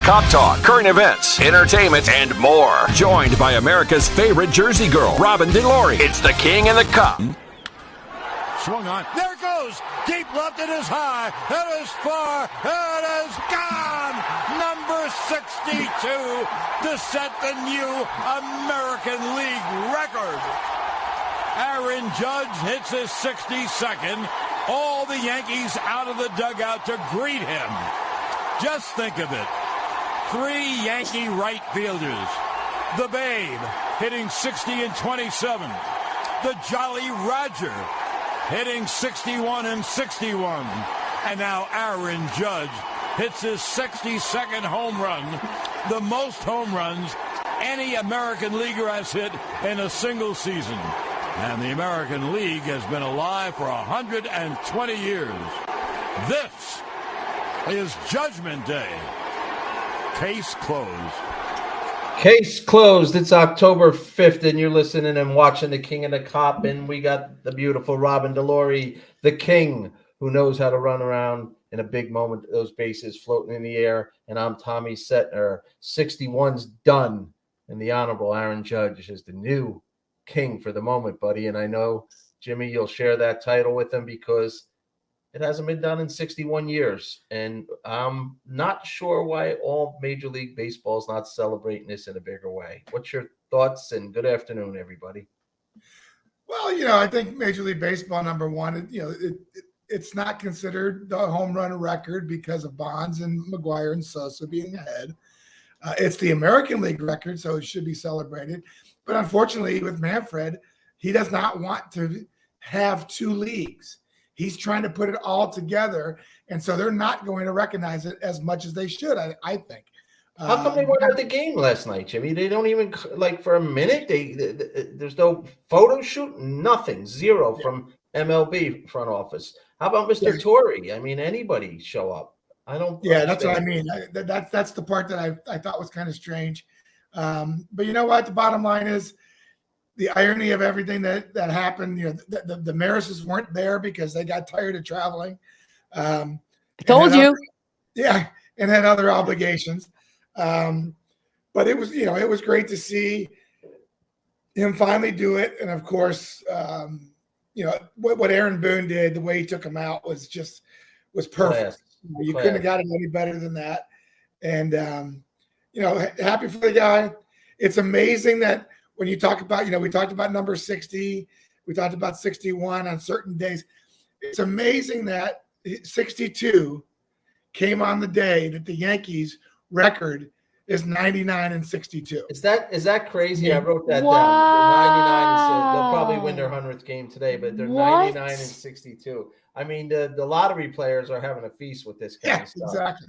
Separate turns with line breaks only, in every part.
Cop talk, current events, entertainment, and more. Joined by America's favorite Jersey girl, Robin DiLauri. It's the King and the Cup.
Swung on. There it goes. Deep left. It is high. It is far. It is gone. Number 62 to set the new American League record. Aaron Judge hits his 62nd. All the Yankees out of the dugout to greet him. Just think of it. 3 Yankee right fielders. The Babe hitting 60 and 27. The Jolly Roger hitting 61 and 61. And now Aaron Judge hits his 62nd home run, the most home runs any American leaguer has hit in a single season. And the American League has been alive for 120 years. This is Judgment Day. Case closed.
Case closed. It's October 5th, and you're listening and watching The King and the Cop, and we got the beautiful Robin DiLauri, the king, who knows how to run around in a big moment, those bases floating in the air, and I'm Tommy Cetnar. 61's done, and the Honorable Aaron Judge is the new king for the moment, buddy, and I know, Jimmy, you'll share that title with him because it hasn't been done in 61 years, and I'm not sure why all Major League Baseball is not celebrating this in a bigger way. What's your thoughts? And good afternoon, everybody.
Well, I think Major League Baseball, number one, it's not considered the home run record because of Bonds and McGuire and Sosa being ahead. It's the American League record, so it should be celebrated. But unfortunately, with Manfred, he does not want to have 2 leagues. He's trying to put it all together, and so they're not going to recognize it as much as they should, I think.
How come they weren't at the game last night, Jimmy? They don't even, for a minute, there's no photo shoot, nothing, zero from MLB front office. How about Mr. Torrey? I mean, anybody show up. I don't.
Yeah, that's what I mean. That's the part that I thought was kind of strange. But you know what? The bottom line is, the irony of everything that happened, the Marises weren't there because they got tired of traveling.
I told you.
And had other obligations. But it was great to see him finally do it. And of course, what Aaron Boone did, the way he took him out was perfect. You couldn't have got it any better than that. And, happy for the guy. It's amazing that, when you talk about, we talked about number 60, we talked about 61 on certain days. It's amazing that 62 came on the day that the Yankees record is 99 and 62.
Is that crazy? I wrote that down. They're 99 and they'll probably win their 100th game today, but they're 99 and 62. I mean, the lottery players are having a feast with this kind of stuff.
Exactly.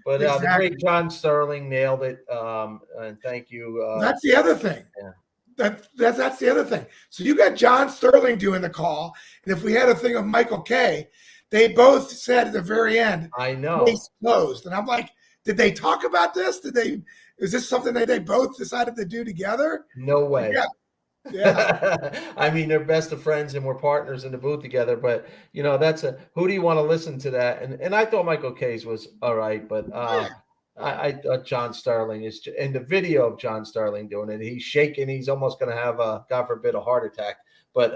But the great John Sterling nailed it. And thank you.
That's the other thing.
Yeah.
That's the other thing. So you got John Sterling doing the call, and if we had a thing of Michael Kay, they both said at the very end,
I know,
case closed. And I'm like, did they talk about this? Is this something that they both decided to do together?
No way.
Yeah.
I mean, they're best of friends and we're partners in the booth together. But that's who do you want to listen to that? And I thought Michael Kay's was all right, but I thought John Sterling is in the video of John Sterling doing it. He's shaking. He's almost going to have God forbid, a heart attack. But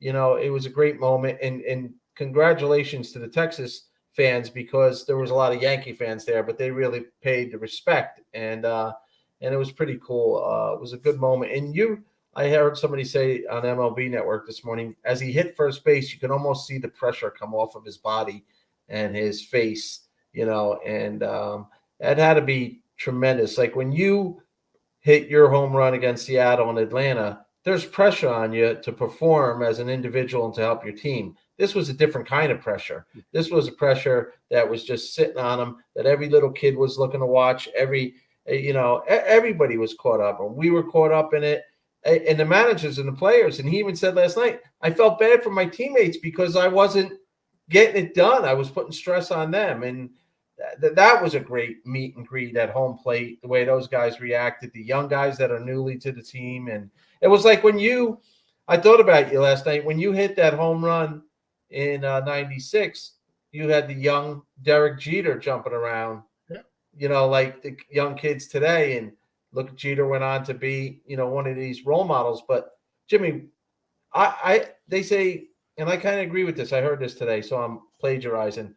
it was a great moment. And congratulations to the Texas fans, because there was a lot of Yankee fans there, but they really paid the respect. And it was pretty cool. It was a good moment. And I heard somebody say on MLB Network this morning, as he hit first base, you can almost see the pressure come off of his body and his face, and that had to be tremendous. Like when you hit your home run against Seattle and Atlanta, there's pressure on you to perform as an individual and to help your team. This was a different kind of pressure. This was a pressure that was just sitting on him, that every little kid was looking to watch. Everybody was caught up, and we were caught up in it. And the managers and the players. And he even said last night, I felt bad for my teammates because I wasn't getting it done. I was putting stress on them. And that was a great meet and greet at home plate, the way those guys reacted, the young guys that are newly to the team. And it was like I thought about you last night, when you hit that home run in 96, you had the young Derek Jeter jumping around like the young kids today. And look, Jeter went on to be, one of these role models. But Jimmy, they say, and I kind of agree with this. I heard this today, so I'm plagiarizing.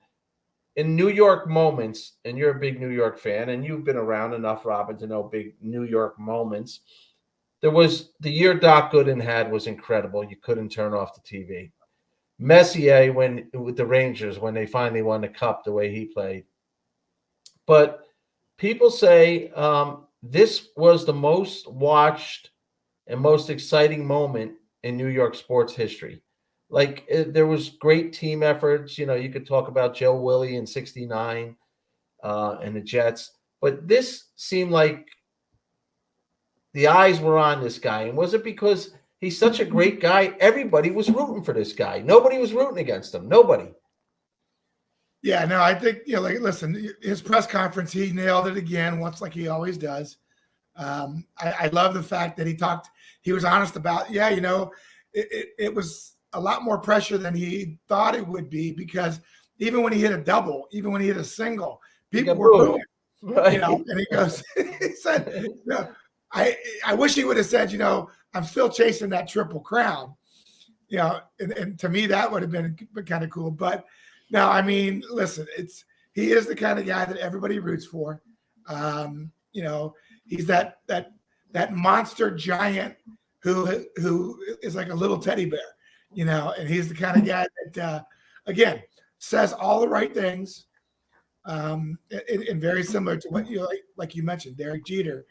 In New York moments, and you're a big New York fan, and you've been around enough, Robin, to know big New York moments. There was the year Doc Gooden had was incredible. You couldn't turn off the TV. Messier with the Rangers when they finally won the cup, the way he played. But people say this was the most watched and most exciting moment in New York sports history. Like there was great team efforts. You could talk about Joe Willie in '69 and the Jets, but this seemed like the eyes were on this guy. And was it because he's such a great guy? Everybody was rooting for this guy. Nobody was rooting against him. Nobody.
Yeah, no, I think, listen, his press conference, he nailed it again, once like he always does. I love the fact that he was honest about, it was a lot more pressure than he thought it would be, because even when he hit a double, even when he hit a single, people were booing.
Right.
And he goes, he said, I wish he would have said, I'm still chasing that Triple Crown. And to me, that would have been kind of cool. But no, I mean, listen, he is the kind of guy that everybody roots for. He's that monster giant who is like a little teddy bear, and he's the kind of guy that, again, says all the right things. And very similar to what like you mentioned, Derek Jeter.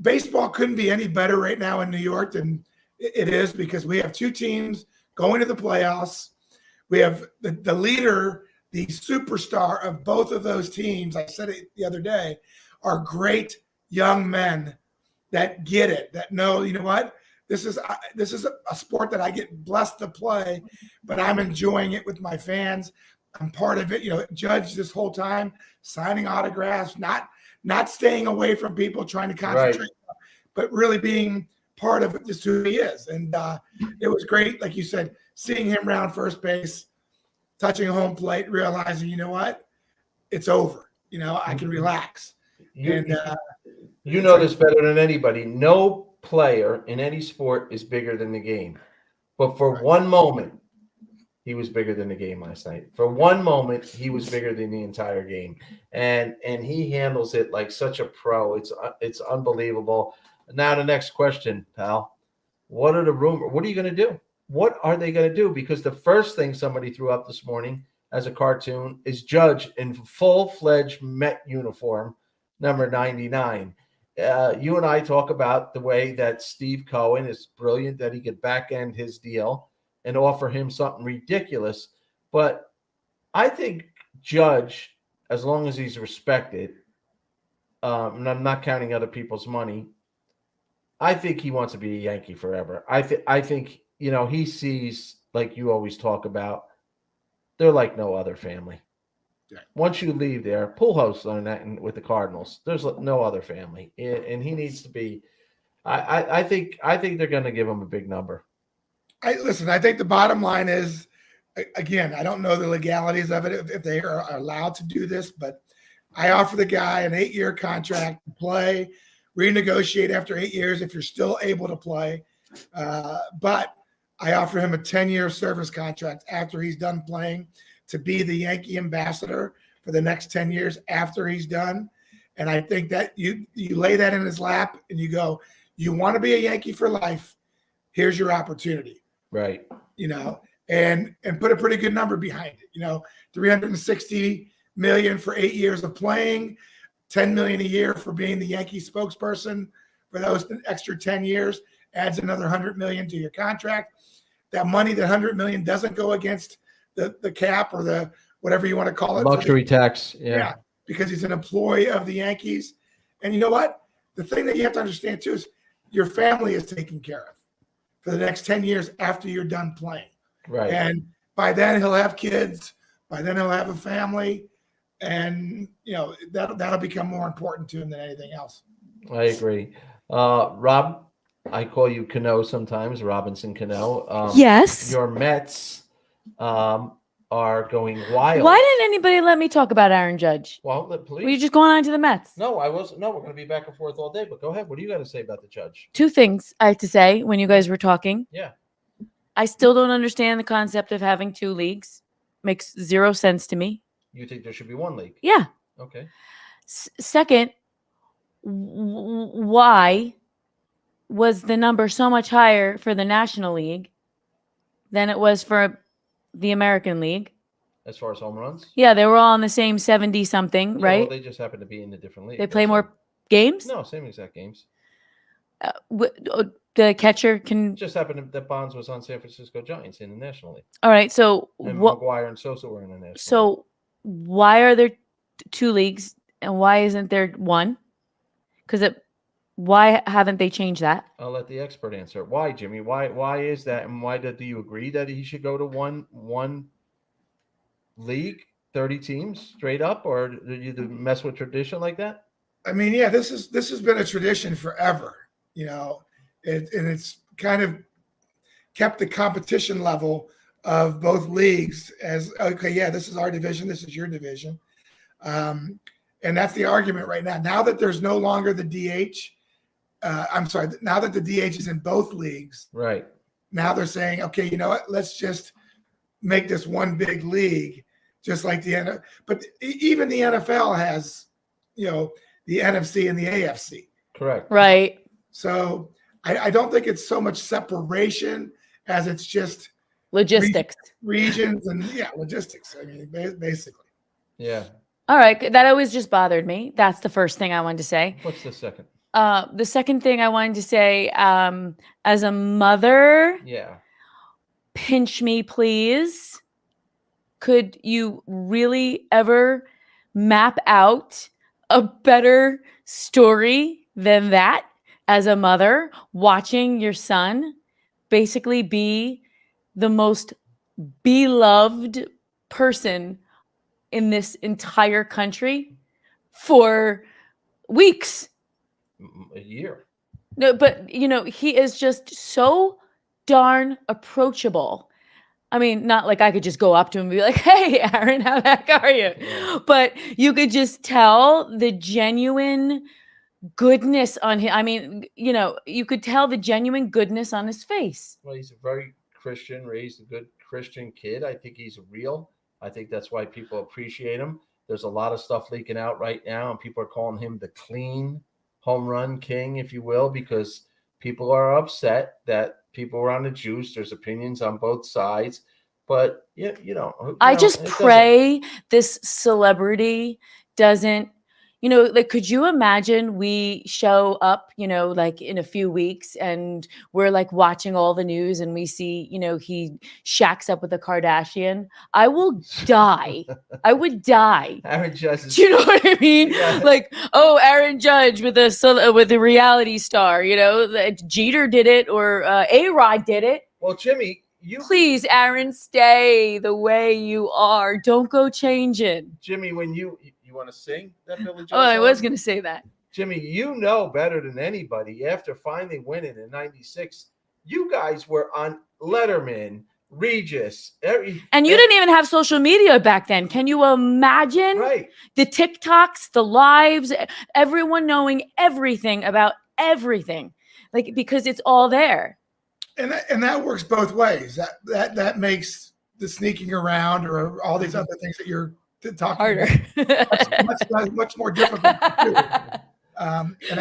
Baseball couldn't be any better right now in New York than it is, because we have two teams going to the playoffs. We have the leader, the superstar of both of those teams. I said it the other day, are great young men that get it, that know, what, this is a sport that I get blessed to play, but I'm enjoying it with my fans. I'm part of it. Judge this whole time, signing autographs, not staying away from people, trying to concentrate, right, but really being part of just who he is. And it was great, like you said, seeing him round first base, touching home plate, realizing, what, it's over. I can relax.
You know this better than anybody. No player in any sport is bigger than the game. But for one moment, he was bigger than the game last night. For one moment, he was bigger than the entire game. And he handles it like such a pro. It's unbelievable. Now the next question, pal. What are the rumors? What are you going to do? What are they going to do? Because the first thing somebody threw up this morning as a cartoon is Judge in full-fledged Met uniform, number 99. You and I talk about the way that Steve Cohen is brilliant, that he could back-end his deal and offer him something ridiculous. But I think Judge, as long as he's respected, and I'm not counting other people's money, I think he wants to be a Yankee forever. I think he sees, like you always talk about, they're like no other family. Yeah. Once you leave there, Pujols learned that with the Cardinals. There's no other family, and he needs to be. I think they're going to give him a big number.
I think the bottom line is, again, I don't know the legalities of it, if they are allowed to do this, but I offer the guy an 8-year contract to play, renegotiate after 8 years if you're still able to play. But I offer him a 10-year service contract after he's done playing to be the Yankee ambassador for the next 10 years after he's done. And I think that you lay that in his lap and you go, you want to be a Yankee for life, here's your opportunity.
Right.
And put a pretty good number behind it. $360 million for 8 years of playing, $10 million a year for being the Yankee spokesperson for those extra 10 years, adds another $100 million to your contract. That money, the $100 million, doesn't go against the cap or the whatever you want to call it.
Luxury tax.
Yeah. Because he's an employee of the Yankees. And you know what? The thing that you have to understand too is your family is taken care of for the next 10 years after you're done playing.
Right.
And by then he'll have kids. By then he'll have a family. And, that'll become more important to him than anything else.
I agree. Rob, I call you Cano sometimes, Robinson Cano.
Yes.
Your Mets are going wild.
Why didn't anybody let me talk about Aaron Judge?
Well, please.
Were you just going on to the Mets?
No, I wasn't. No, we're going to be back and forth all day. But go ahead. What do you got to say about the Judge?
2 things I have to say when you guys were talking.
Yeah.
I still don't understand the concept of having 2 leagues. Makes 0 sense to me.
You think there should be 1 league?
Yeah.
Okay.
Second, why was the number so much higher for the National League than it was for the American League?
As far as home runs?
Yeah, they were all on the same 70 something,
Yeah,
right?
well, they just happen to be in a different league.
They play more games?
No, same exact games.
The catcher can
It just happened that Bonds was on San Francisco Giants in the National League.
All right, so
And
what?
McGuire and Sosa were in the National League.
So why are there 2 leagues and why isn't there 1? Because why haven't they changed that?
I'll let the expert answer. Why, Jimmy? Why is that? And why do you agree that he should go to one league, 30 teams straight up, or do you mess with tradition like that?
I mean, yeah, this has been a tradition forever, and it's kind of kept the competition level of both leagues as, okay, yeah, this is our division, this is your division. And that's the argument right now. Now that there's no longer the DH, now that the DH is in both leagues,
right? Now
they're saying, okay, you know what? Let's just make this one big league, just like the NFL. But even the NFL has, the NFC and the AFC.
Correct.
Right.
So I don't think it's so much separation as it's just
logistics,
regions, and logistics. I mean, basically.
Yeah.
All right. That always just bothered me. That's the first thing I wanted to say.
What's the second?
The second thing I wanted to say, as a mother, pinch me, please. Could you really ever map out a better story than that as a mother, watching your son basically be the most beloved person in this entire country for weeks?
A year.
No, but he is just so darn approachable. I mean, not like I could just go up to him and be like, "Hey, Aaron, how the heck are you?" Yeah. But you could just tell the genuine goodness on him. I mean, you could tell the genuine goodness on his face.
Well, he's a very Christian, raised a good Christian kid. I think he's real. I think that's why people appreciate him. There's a lot of stuff leaking out right now, and people are calling him the clean home run king, if you will, because people are upset that people are on the juice. There's opinions on both sides, but I
just pray this celebrity doesn't, like, could you imagine we show up, like in a few weeks and we're like watching all the news and we see, he shacks up with a Kardashian? I will die. I would die.
Aaron Judge.
Do you know what I mean? Yeah. Like, oh, Aaron Judge with a reality star, Jeter did it, or A-Rod did it.
Well, Jimmy,
please, Aaron, stay the way you are. Don't go changing.
Jimmy, when you want to sing that Billy Joel
song? I was going
to
say that.
Jimmy, better than anybody, after finally winning in '96, you guys were on Letterman, Regis.
And you didn't even have social media back then. Can you imagine?
Right.
The TikToks, the lives, everyone knowing everything about everything, like, because it's all there.
And that works both ways. That makes the sneaking around or all these other things that you're talking
harder,
much more difficult to do. And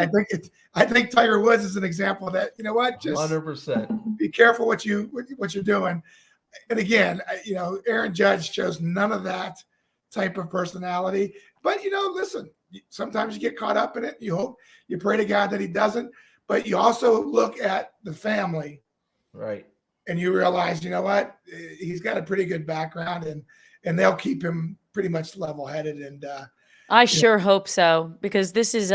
I think Tiger Woods is an example of that. You know what? Just
100%.
Be careful what you're doing. And again, Aaron Judge shows none of that type of personality. But listen, sometimes you get caught up in it. You pray to God that he doesn't. But you also look at the family.
Right.
And you realize, what? He's got a pretty good background, and they'll keep him pretty much level-headed. And
I sure hope so, because this is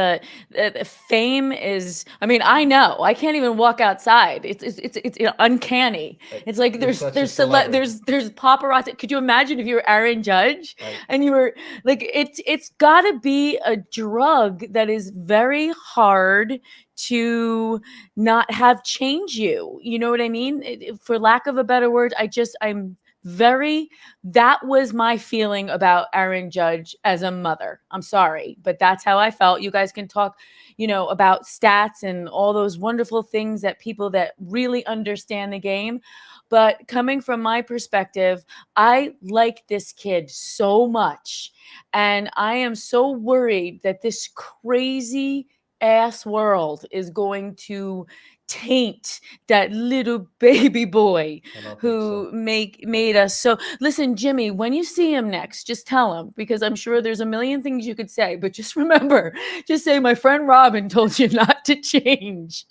fame is. I mean, I know I can't even walk outside. It's uncanny. It's like there's paparazzi. Could you imagine if you were Aaron Judge and you were like, it's got to be a drug that is very hard to not have change you. You know what I mean? For lack of a better word, I'm that was my feeling about Aaron Judge as a mother. I'm sorry, but that's how I felt. You guys can talk, about stats and all those wonderful things that people that really understand the game. But coming from my perspective, I like this kid so much. And I am so worried that this crazy ass world is going to taint that little baby boy who made us so. Listen, Jimmy, when you see him next, just tell him, because I'm sure there's a million things you could say, but just remember, just say, my friend Robin told you not to change.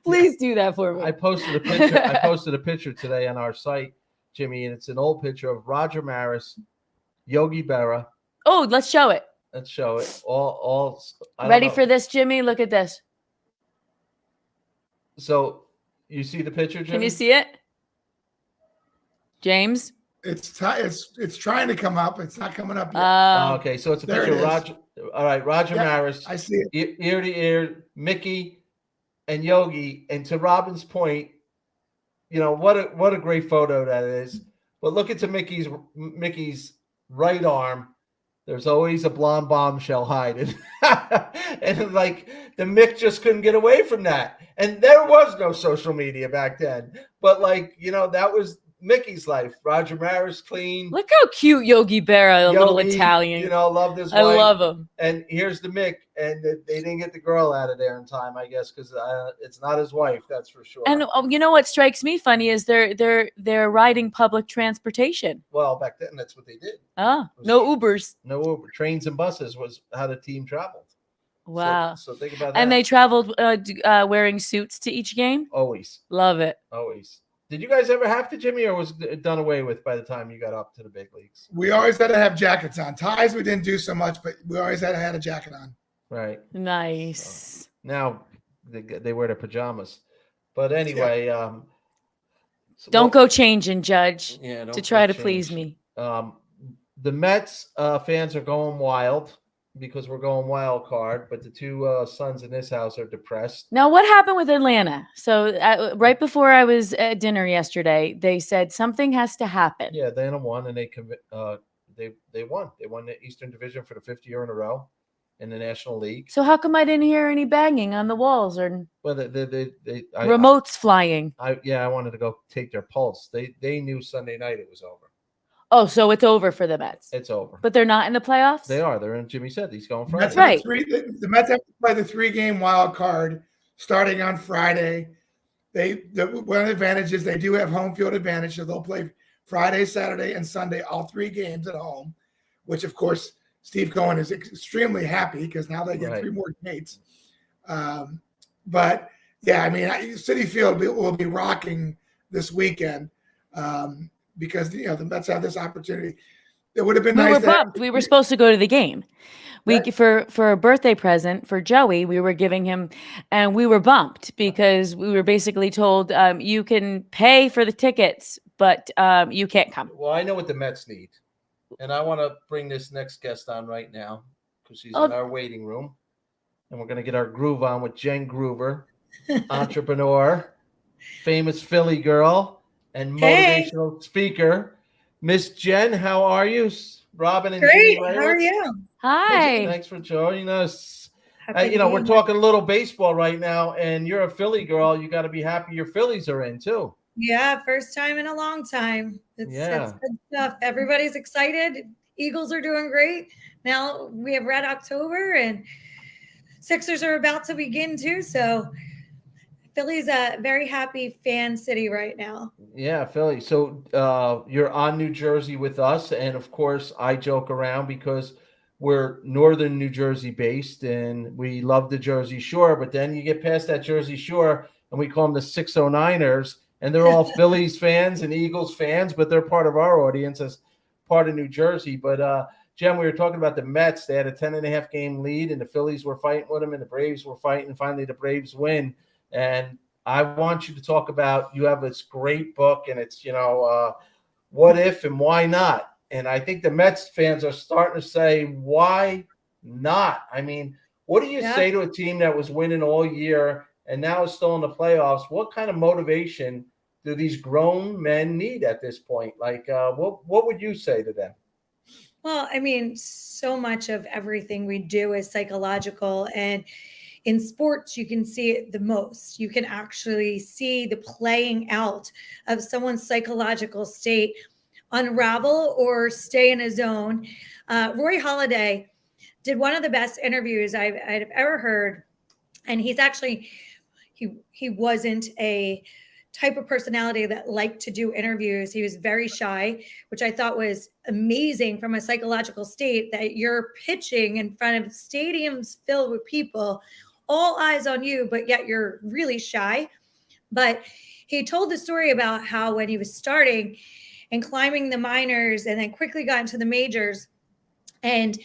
Please do that for me.
I posted a picture today on our site, Jimmy, and it's an old picture of Roger Maris, Yogi Berra.
Oh, let's show it.
Let's show it. All
ready for this, Jimmy? Look at this.
So you see the picture, Jimmy?
Can you see it, James?
It's trying to come up. It's not coming up yet.
Okay, so it's a picture of Roger. All right, Roger Maris.
I see it.
Ear to ear, Mickey and Yogi. And to Robin's point, what a great photo that is. But look at Mickey's right arm. There's always a blonde bombshell hiding. And like the Mick just couldn't get away from that. And there was no social media back then. But that was Mickey's life. Roger Maris, clean.
Look how cute Yogi Berra, little Italian.
Loved his wife.
I love him.
And here's the Mick. And they didn't get the girl out of there in time, I guess, because it's not his wife, that's for sure.
And what strikes me funny is they're riding public transportation.
Well, back then, that's what they did.
No Ubers.
No Uber. Trains and buses was how the team traveled.
Wow.
So think about that.
And they traveled wearing suits to each game?
Always.
Love it.
Always. Did you guys ever have to, Jimmy, or was it done away with by the time you got up to the big leagues?
We always had to have jackets on. Ties we didn't do so much, but we always had to have a jacket on.
Right.
Nice.
So now they wear their pajamas. But anyway.
Don't go changing, Judge, to try to please me.
The Mets fans are going wild because we're going wild card, but the two sons in this house are depressed.
Now, what happened with Atlanta? So right before I was at dinner yesterday, they said something has to happen.
Yeah, Atlanta won, and they won. They won the Eastern Division for the 5th year in a row in the National League.
So how come I didn't hear any banging on the walls or
remotes
flying?
I wanted to go take their pulse. They knew Sunday night it was over.
Oh, so it's over for the Mets.
It's over.
But they're not in the playoffs?
They are. They're in. Jimmy said he's going Friday.
That's right. The Mets have to play the 3-game wild card starting on Friday. One of the advantages, they do have home field advantage, so they'll play Friday, Saturday, and Sunday, all 3 games at home, which, of course, Steve Cohen is extremely happy because now they get 3 more dates. But, yeah, I mean, Citi Field will be rocking this weekend. Because the Mets have this opportunity. It would have been nice.
We were bumped. We were supposed to go to the game. For a birthday present for Joey, we were giving him, and we were bumped because we were basically told you can pay for the tickets, but you can't come.
Well, I know what the Mets need, and I want to bring this next guest on right now because she's in our waiting room, and we're going to get our groove on with Jen Groover, entrepreneur, famous Philly girl. And motivational speaker, Miss Jen. How are you? Robin and
Great.
Jim Leyritz.
How are you?
Hi.
Thanks for joining us. We're talking a little baseball right now, and you're a Philly girl. You got to be happy your Phillies are in too.
Yeah, first time in a long time. It's good stuff. Everybody's excited. Eagles are doing great. Now we have Red October, and Sixers are about to begin too. So Philly's a very happy fan city right now.
Yeah, Philly. So you're on New Jersey with us. And, of course, I joke around because we're northern New Jersey based and we love the Jersey Shore. But then you get past that Jersey Shore and we call them the 609ers. And they're all Phillies fans and Eagles fans, but they're part of our audience as part of New Jersey. But, Jen, we were talking about the Mets. They had a 10.5 game lead and the Phillies were fighting with them and the Braves were fighting. And finally, the Braves win. And I want you to talk about, you have this great book and it's, what if and why not? And I think the Mets fans are starting to say, why not? I mean, what do you say to a team that was winning all year and now is still in the playoffs? What kind of motivation do these grown men need at this point? Like, what would you say to them?
Well, I mean, so much of everything we do is psychological, and in sports, you can see it the most. You can actually see the playing out of someone's psychological state unravel or stay in a zone. Roy Halladay did one of the best interviews I've ever heard, and he's actually he wasn't a type of personality that liked to do interviews. He was very shy, which I thought was amazing from a psychological state, that you're pitching in front of stadiums filled with people, all eyes on you, but yet you're really shy. But he told the story about how when he was starting and climbing the minors and then quickly got into the majors, and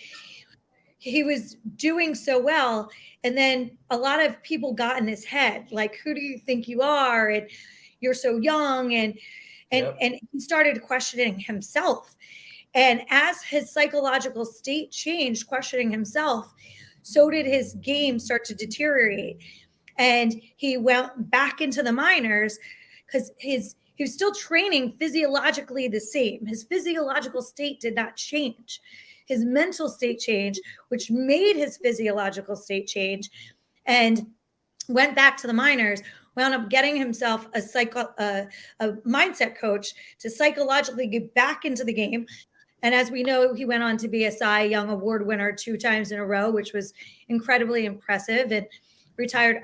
he was doing so well. And then a lot of people got in his head, like, who do you think you are? And you're so young. And he started questioning himself. And as his psychological state changed, questioning himself, so did his game start to deteriorate. And he went back into the minors because he was still training physiologically the same. His physiological state did not change. His mental state changed, which made his physiological state change, and went back to the minors, wound up getting himself a mindset coach to psychologically get back into the game. And as we know, he went on to be a Cy Young Award winner 2 times in a row, which was incredibly impressive, and retired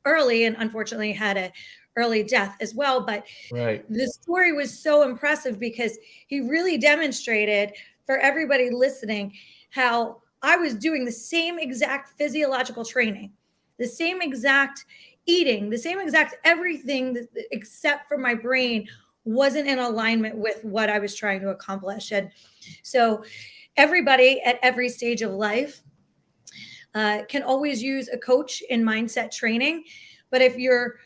early, and unfortunately had a early death as well. But the story was so impressive because he really demonstrated for everybody listening how I was doing the same exact physiological training, the same exact eating, the same exact everything, except for my brain wasn't in alignment with what I was trying to accomplish. And so everybody at every stage of life can always use a coach in mindset training. But if you're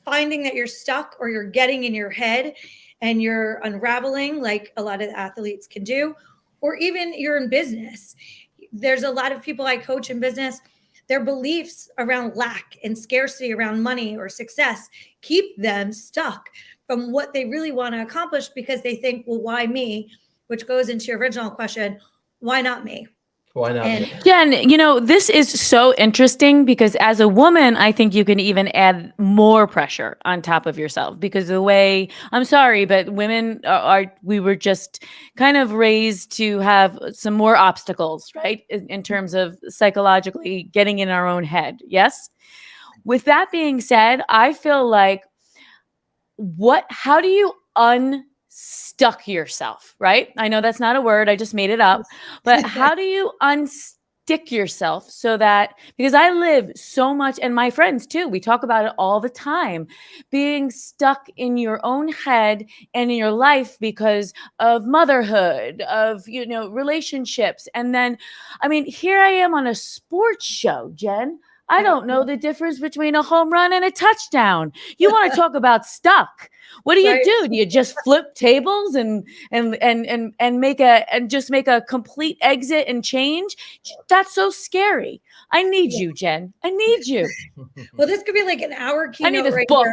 finding that you're stuck, or you're getting in your head and you're unraveling, like a lot of athletes can do, or even you're in business, there's a lot of people I coach in business, their beliefs around lack and scarcity around money or success keep them stuck from what they really want to accomplish, because they think, well, why me? Which goes into your original question, why not me?
Why not?
Jen, this is so interesting, because as a woman, I think you can even add more pressure on top of yourself, because the way, I'm sorry, but women we were just kind of raised to have some more obstacles, right? In terms of psychologically getting in our own head. Yes. With that being said, I feel like how do you unstuck yourself, right? I know that's not a word, I just made it up, but how do you unstick yourself so that, because I live so much, and my friends too, we talk about it all the time, being stuck in your own head and in your life because of motherhood, of, relationships. And then, here I am on a sports show, Jen. I don't know the difference between a home run and a touchdown. You want to talk about stuck? What do you do? Do you just flip tables and make a complete exit and change? That's so scary. I need you, Jen. I need you.
Well, this could be like an hour keynote.
I need this
right
book.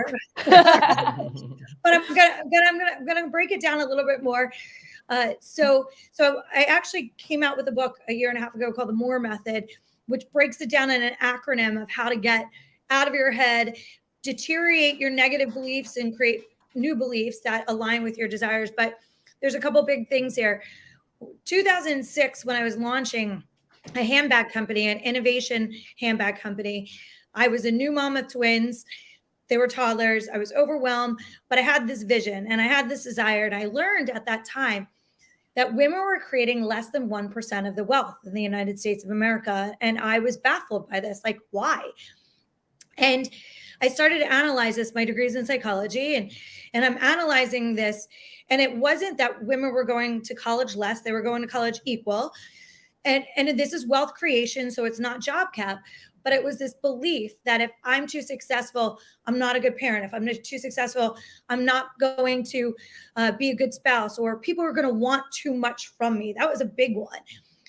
But I'm gonna break it down a little bit more. So I actually came out with a book a year and a half ago called The More Method, which breaks it down in an acronym of how to get out of your head, deteriorate your negative beliefs, and create new beliefs that align with your desires. But there's a couple big things here. 2006, when I was launching a handbag company, an innovation handbag company, I was a new mom of twins. They were toddlers. I was overwhelmed, but I had this vision and I had this desire. And I learned at that time that women were creating less than 1% of the wealth in the United States of America. And I was baffled by this, like, why? And I started to analyze this. My degree's in psychology, and I'm analyzing this. And it wasn't that women were going to college less, they were going to college equal. And this is wealth creation, so it's not job cap. But it was this belief that if I'm too successful, I'm not a good parent. If I'm too successful, I'm not going to be a good spouse, or people are going to want too much from me. That was a big one.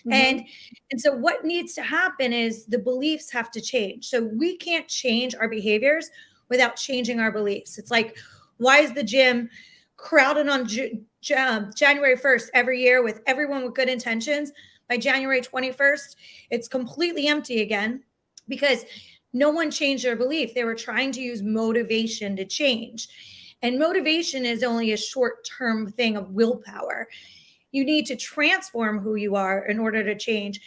Mm-hmm. And so what needs to happen is the beliefs have to change. So we can't change our behaviors without changing our beliefs. It's like Why is the gym crowded on January 1st every year with everyone with good intentions? By January 21st, it's completely empty again because no one changed their belief. They were trying to use motivation to change. And motivation is only a short-term thing of willpower. You need to transform who you are in order to change.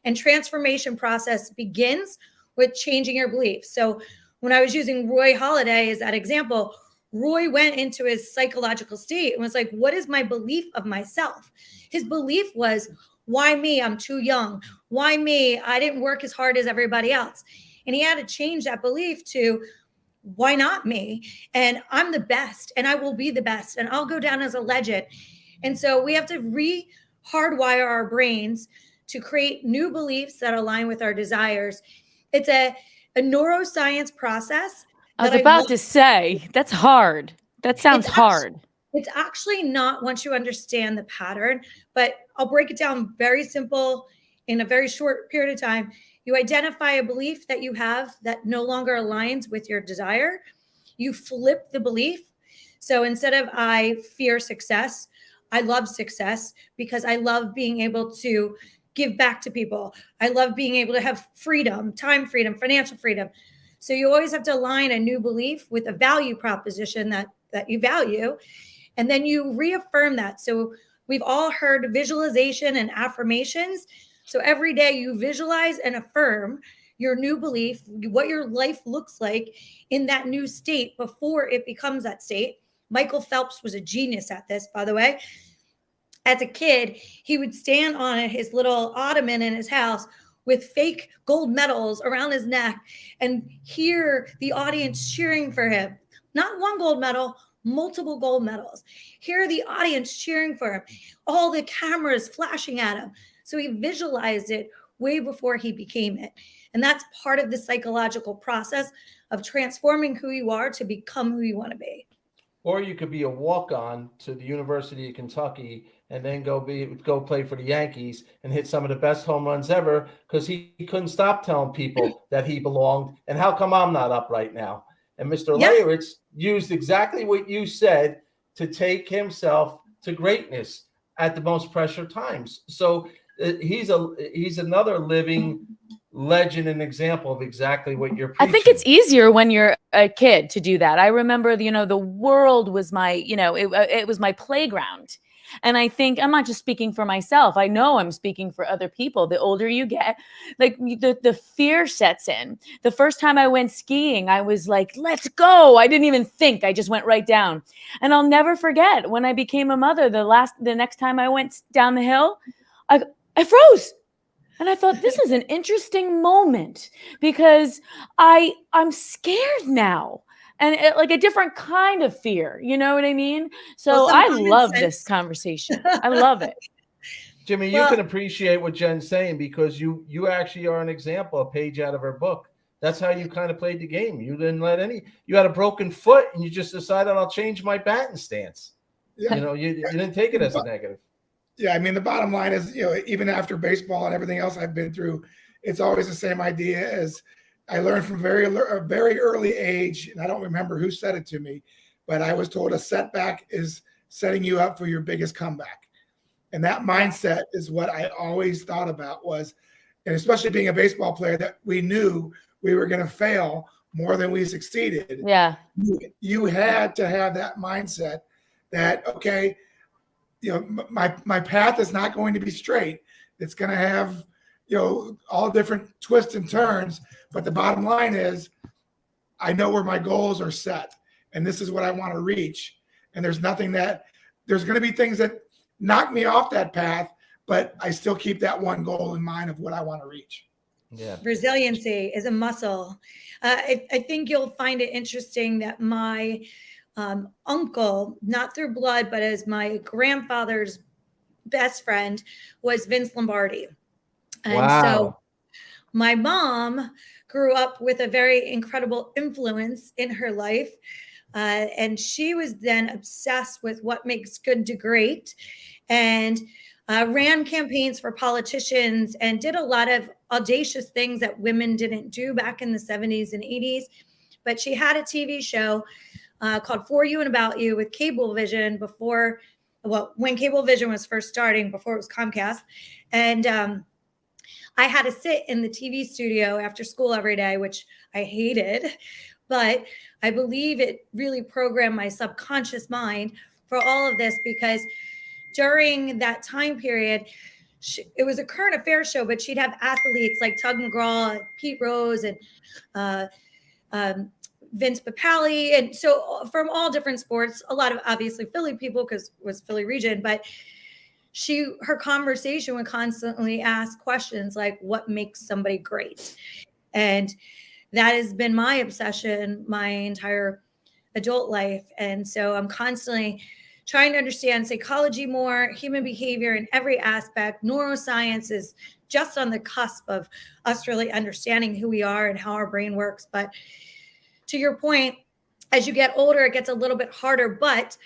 And transformation process begins with changing your beliefs. So when I was using Roy Halladay as that example, Roy went into his psychological state and was like, what is my belief of myself? His belief was, why me? I'm too young. Why me? I didn't work as hard as everybody else. And he had to change that belief to, why not me? And I'm the best, and I will be the best, and I'll go down as a legend. And so we have to hardwire our brains to create new beliefs that align with our desires. It's a neuroscience process.
I was about to say, that's hard. That sounds hard.
It's actually not once you understand the pattern, but I'll break it down very simple in a very short period of time. You identify a belief that you have that no longer aligns with your desire. You flip the belief. So instead of I fear success, I love success because I love being able to give back to people. I love being able to have freedom, time freedom, financial freedom. So you always have to align a new belief with a value proposition that you value. And then you reaffirm that. So we've all heard visualization and affirmations. So every day you visualize and affirm your new belief, what your life looks like in that new state before it becomes that state. Michael Phelps was a genius at this, by the way. As a kid, he would stand on his little ottoman in his house with fake gold medals around his neck and hear the audience cheering for him. Not one gold medal, multiple gold medals. Hear the audience cheering for him. All the cameras flashing at him. So he visualized it way before he became it. And that's part of the psychological process of transforming who you are to become who you want to be.
Or you could be a walk-on to the University of Kentucky and then go play for the Yankees and hit some of the best home runs ever because he couldn't stop telling people that he belonged. And how come I'm not up right now? And Mr. Leyritz used exactly what you said to take himself to greatness at the most pressure times. So he's another living legend and example of exactly what you're preaching.
I think it's easier when you're a kid to do that. I remember, the world was my, it was my playground. And I think I'm not just speaking for myself. I know I'm speaking for other people. The older you get, like the fear sets in. The first time I went skiing, I was like, let's go. I didn't even think. I just went right down. And I'll never forget when I became a mother, the next time I went down the hill, I froze. And I thought, this is an interesting moment because I'm scared now. And like a different kind of fear, you know what I mean? So I love this conversation. I love it.
Jimmy, you can appreciate what Jen's saying because you actually are an example, a page out of her book. That's how you kind of played the game. You didn't you had a broken foot and you just decided I'll change my batting stance. Yeah. You didn't take it as a negative.
Yeah, I mean, the bottom line is, even after baseball and everything else I've been through, it's always the same idea as I learned from a very early age, and I don't remember who said it to me, but I was told a setback is setting you up for your biggest comeback. And that mindset is what I always thought about and especially being a baseball player, that we knew we were going to fail more than we succeeded.
Yeah.
You had to have that mindset that, okay, my path is not going to be straight. It's going to have, all different twists and turns. But the bottom line is I know where my goals are set and this is what I want to reach. And there's going to be things that knock me off that path, but I still keep that one goal in mind of what I want to reach.
Yeah.
Resiliency is a muscle. I think you'll find it interesting that my uncle, not through blood, but as my grandfather's best friend, was Vince Lombardi. And so my mom grew up with a very incredible influence in her life. And she was then obsessed with what makes good to great and ran campaigns for politicians and did a lot of audacious things that women didn't do back in the 70s and 80s. But she had a TV show called For You and About You with Cablevision when Cablevision was first starting, before it was Comcast. And I had to sit in the TV studio after school every day, which I hated, but I believe it really programmed my subconscious mind for all of this, because during that time period, it was a current affairs show, but she'd have athletes like Tug McGraw, Pete Rose, and Vince Papale. And so from all different sports, a lot of obviously Philly people, because it was Philly region, but her conversation would constantly ask questions like, what makes somebody great? And that has been my obsession my entire adult life. And so I'm constantly trying to understand psychology more, human behavior in every aspect. Neuroscience is just on the cusp of us really understanding who we are and how our brain works. But to your point, as you get older, it gets a little bit harder. But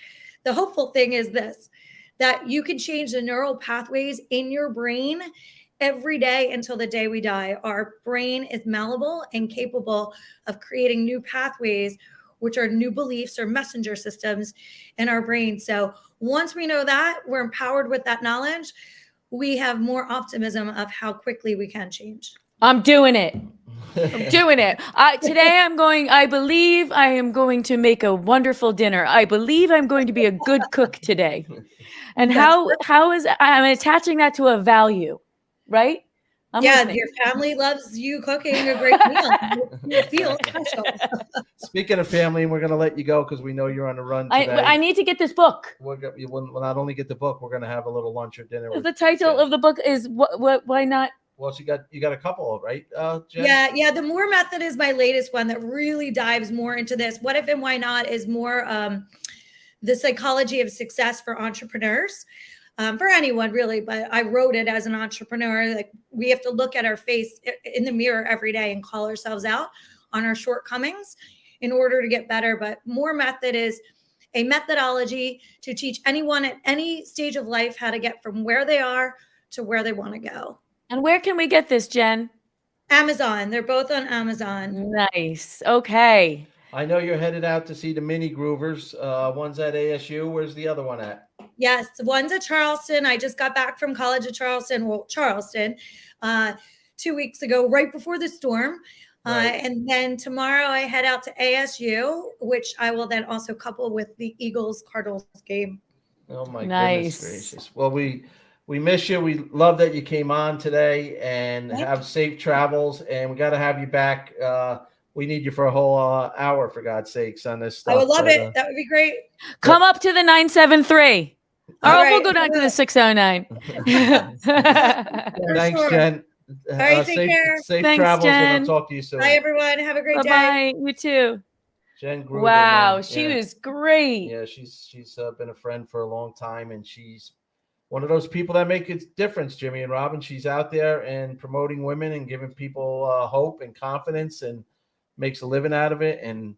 the hopeful thing is this, that you can change the neural pathways in your brain every day until the day we die. Our brain is malleable and capable of creating new pathways, which are new beliefs or messenger systems in our brain. So once we know that, we're empowered with that knowledge, we have more optimism of how quickly we can change.
I'm doing it. I'm doing it. Today I believe I am going to make a wonderful dinner. I believe I'm going to be a good cook today. And how is I'm attaching that to a value, right?
Your family loves you cooking a great meal. You feel special.
Speaking of family, we're going to let you go because we know you're on the run today.
I need to get this book.
We'll not only get the book, we're going to have a little lunch or dinner.
The title of the book is what? Why not?
Well, you got a couple, right, Jen?
Yeah. The More Method is my latest one that really dives more into this. What if and why not is more the psychology of success for entrepreneurs. For anyone really, but I wrote it as an entrepreneur. Like, we have to look at our face in the mirror every day and call ourselves out on our shortcomings in order to get better. But More Method is a methodology to teach anyone at any stage of life how to get from where they are to where they want to go.
And where can we get this, Jen?
Amazon. They're both on Amazon.
Nice. Okay.
I know you're headed out to see the Mini Groovers. One's at ASU. Where's the other one at?
Yes, one's at Charleston. I just got back from College of Charleston, 2 weeks ago, right before the storm. Right. And then tomorrow I head out to ASU, which I will then also couple with the Eagles-Cardinals game.
Oh, my goodness gracious. Well, we miss you. We love that you came on today, and have safe travels. And we got to have you back. We need you for a whole hour, for God's sakes, on this stuff.
I would love it. That would be great.
Come up to the 973. We'll go down to the 609.
Thanks, Jen.
All right, take care.
Safe
Thanks,
travels,
Jen.
and I'll talk to you soon.
Bye, everyone. Have a great day.
Bye. You too.
Jen Gruber,
wow,
man.
she was great.
Yeah, she's been a friend for a long time, and she's one of those people that make a difference, Jimmy and Robin. She's out there and promoting women and giving people hope and confidence, and makes a living out of it. And,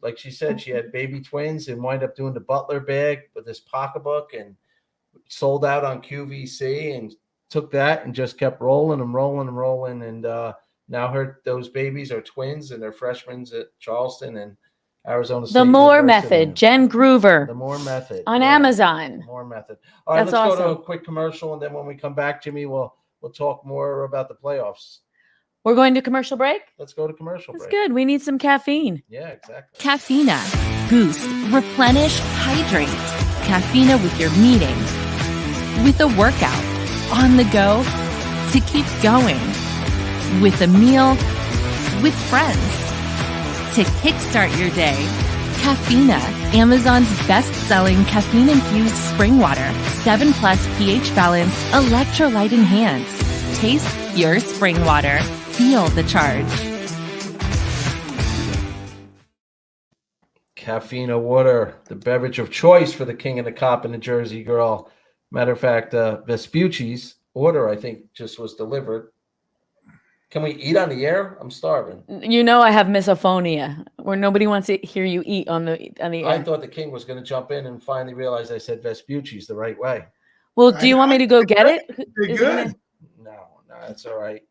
like she said, she had baby twins and wind up doing the Butler bag with this pocketbook, and sold out on QVC, and took that and just kept rolling. And now those babies are twins, and they're freshmen at Charleston and Arizona State.
The More Method, Jen Groover.
The More Method
on Amazon.
More Method. All right, let's go to a quick commercial, and then when we come back, Jimmy, we'll talk more about the playoffs.
We're going to commercial break?
Let's go to commercial break.
That's good. We need some caffeine.
Yeah, exactly.
Caffeina. Boost, replenish, hydrate. Caffeina with your meeting, with a workout, on the go, to keep going, with a meal, with friends, to kickstart your day. Caffeina, Amazon's best-selling caffeine-infused spring water, 7+ pH balance, electrolyte enhanced. Taste pure spring water. Feel the charge.
Caffeina water, the beverage of choice for the king and the cop and the Jersey girl. Matter of fact, Vespucci's order, I think, just was delivered. Can we eat on the air? I'm starving.
I have misophonia, where nobody wants to hear you eat on the air.
I thought the king was going to jump in and finally realize I said Vespucci's the right way.
Well, do you want me to go get it?
You're good.
No, that's all right.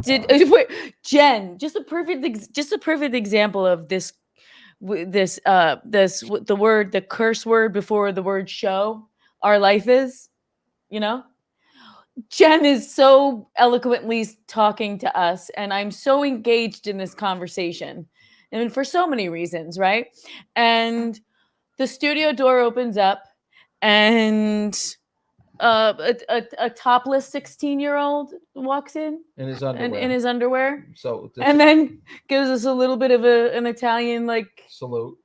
Jen, just a perfect example of this the curse word before the word show, our life is, Jen is so eloquently talking to us, and I'm so engaged in this conversation, and for so many reasons, right? And the studio door opens up, and a topless 16-year-old walks in
his underwear.
in his underwear.
So
and then gives us a little bit of an Italian
salute.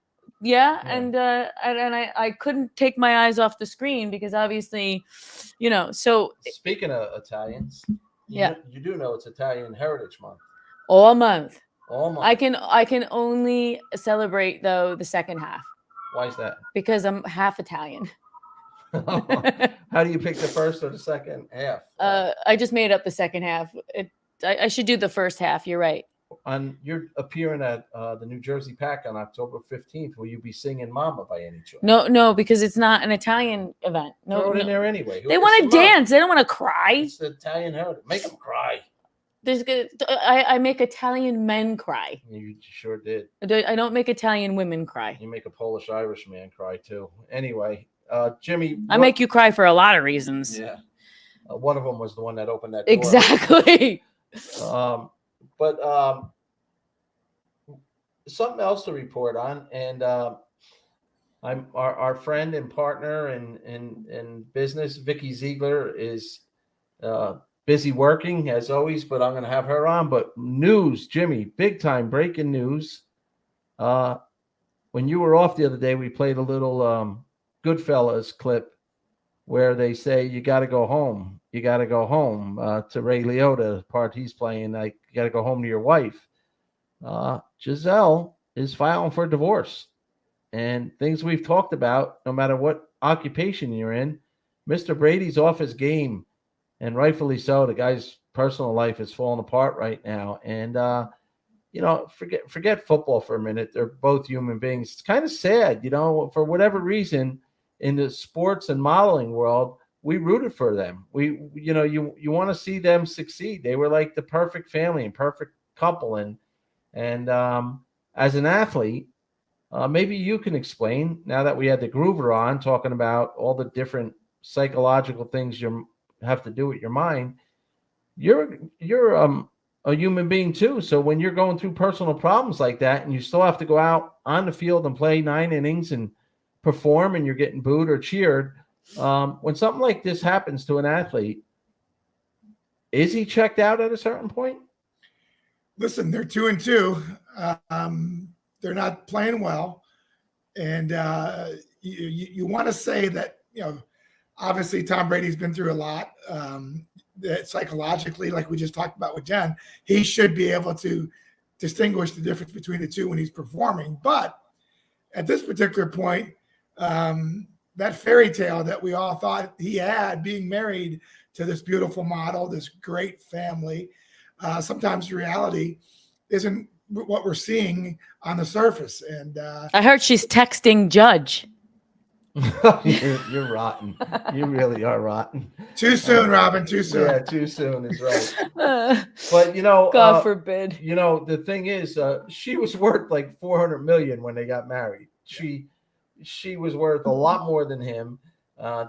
Yeah. And I couldn't take my eyes off the screen because obviously, so
speaking of Italians, you do know it's Italian Heritage Month.
All month.
I
can only celebrate though the second half.
Why is that?
Because I'm half Italian.
How do you pick the first or the second half?
I just made up the second half. I should do the first half. You're right.
You're appearing at the New Jersey Pack on October 15th. Will you be singing Mama by any chance?
No, because it's not an Italian event. No,
throw it in there anyway.
They want to dance. They don't want to cry.
It's the Italian heritage. Make them cry.
I make Italian men cry.
You sure did.
I don't make Italian women cry.
You make a Polish Irish man cry too. Anyway, Jimmy,
I make you cry for a lot of reasons.
Yeah, one of them was the one that opened that door.
Exactly.
But something else to report on, and I'm our friend and partner in business, Vicky Ziegler, is busy working as always, but I'm going to have her on. But news, Jimmy, big time breaking news. When you were off the other day, we played a little Goodfellas clip where they say, you got to go home. You got to go home to Ray Liotta, the part he's playing. You got to go home to your wife. Giselle is filing for divorce. And things we've talked about, no matter what occupation you're in, Mr. Brady's off his game. And rightfully so. The guy's personal life is falling apart right now. And, forget football for a minute. They're both human beings. It's kind of sad, for whatever reason in the sports and modeling world, we rooted for them. You want to see them succeed. They were like the perfect family and perfect couple. And as an athlete, maybe you can explain, now that we had the Groover on talking about all the different psychological things you have to do with your mind. You're a human being too. So when you're going through personal problems like that, and you still have to go out on the field and play 9 innings and perform, and you're getting booed or cheered, when something like this happens to an athlete, is he checked out at a certain point?
Listen, they're 2-2. They're not playing well, and you want to say that obviously Tom Brady's been through a lot. That psychologically, like we just talked about with Jen, he should be able to distinguish the difference between the two when he's performing. But at this particular point, that fairy tale that we all thought he had, being married to this beautiful model, this great family, sometimes reality isn't what we're seeing on the surface. And
I heard she's texting Judge.
You're rotten. You really are rotten.
Too soon, Robin. Too soon.
Yeah, too soon is right. But
God forbid.
The thing is, she was worth like $400 million when they got married. She was worth a lot more than him.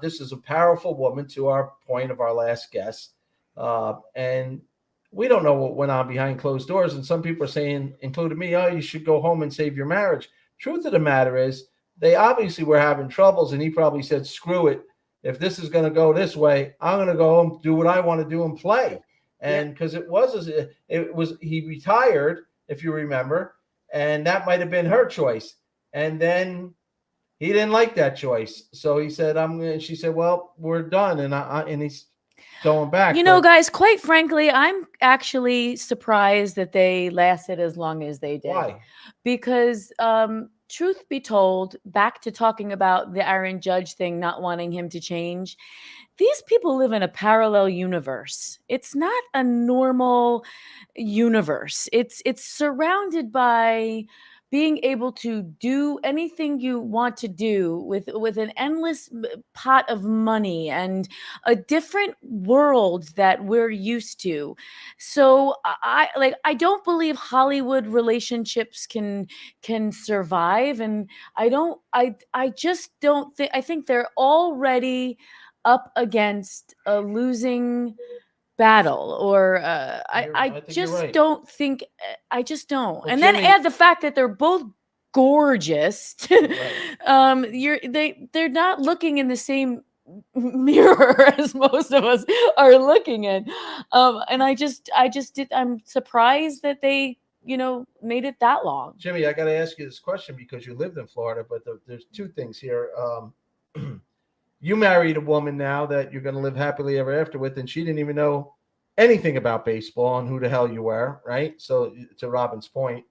This is a powerful woman, to our point of our last guest, and we don't know what went on behind closed doors. And some people are saying, including me, you should go home and save your marriage. Truth of the matter is, they obviously were having troubles, and he probably said, screw it. If this is going to go this way, I'm going to go home, do what I want to do, and play. And because he retired, if you remember, and that might have been her choice. And then he didn't like that choice. So he said, she said, well, we're done. And he's going back.
Guys, quite frankly, I'm actually surprised that they lasted as long as they did.
Why?
Because, truth be told, back to talking about the Aaron Judge thing, not wanting him to change, these people live in a parallel universe. It's not a normal universe. It's surrounded by being able to do anything you want to do with an endless pot of money and a different world that we're used to. So I don't believe Hollywood relationships can survive, and I just don't think, I think they're already up against a losing battle, or I
think you're
just
right.
don't think, I just don't.
Well,
And
Jimmy-
then add the fact that they're both gorgeous. They're not looking in the same mirror as most of us are looking in. And I'm surprised that they, made it that long.
Jimmy, I got to ask you this question because you lived in Florida, but there's two things here. You married a woman now that you're going to live happily ever after with, and she didn't even know anything about baseball and who the hell you were, right? So to Robin's point.